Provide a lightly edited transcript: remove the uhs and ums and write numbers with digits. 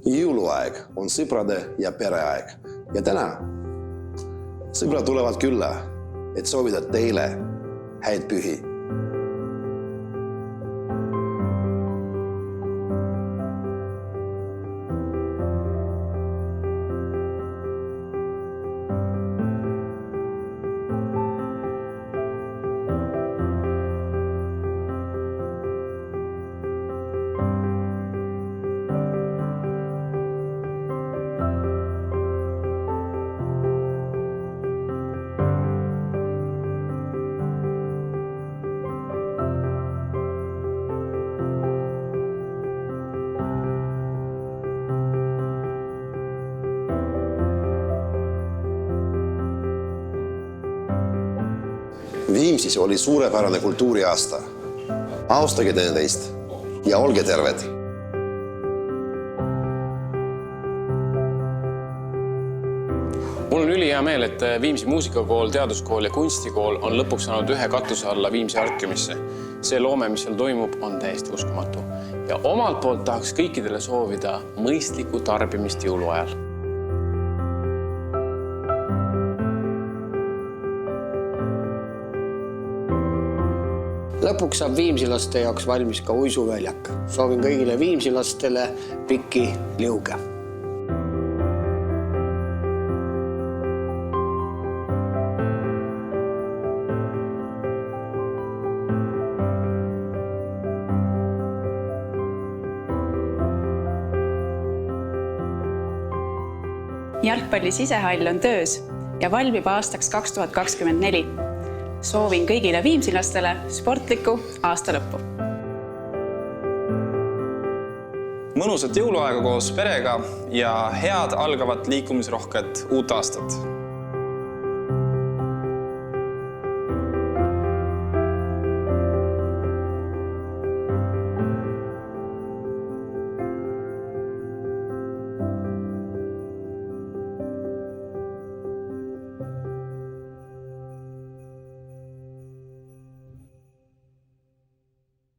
Jõuluaeg on sõprade ja pereaeg. Ja täna sõbrad tulevad külla, et soovida teile häid pühi. Viimsis oli suurepärane kultuuriaasta. Austage teineteist ja olge terved! Mul on ülihea meel, et Viimsi muusikakool, teaduskool ja kunstikool on lõpuks saanud ühe katuse alla Viimsi Arkiumisse. See loome, mis seal toimub, on täiesti uskumatu. Ja omalt poolt tahaks kõikidele soovida mõistlikku tarbimist jõuluajal. Lõpuks saab viimsilaste jaoks valmis ka uisuväljak. Soovin kõigile viimsilastele pikki liuge. Jalgpalli sisehall on töös ja valmib aastaks 2024. Soovin kõigile viimsilastele sportlikku aasta lõppu. Mõnusat jõuluaega koos perega ja head algavat liikumisrohket uut aastat!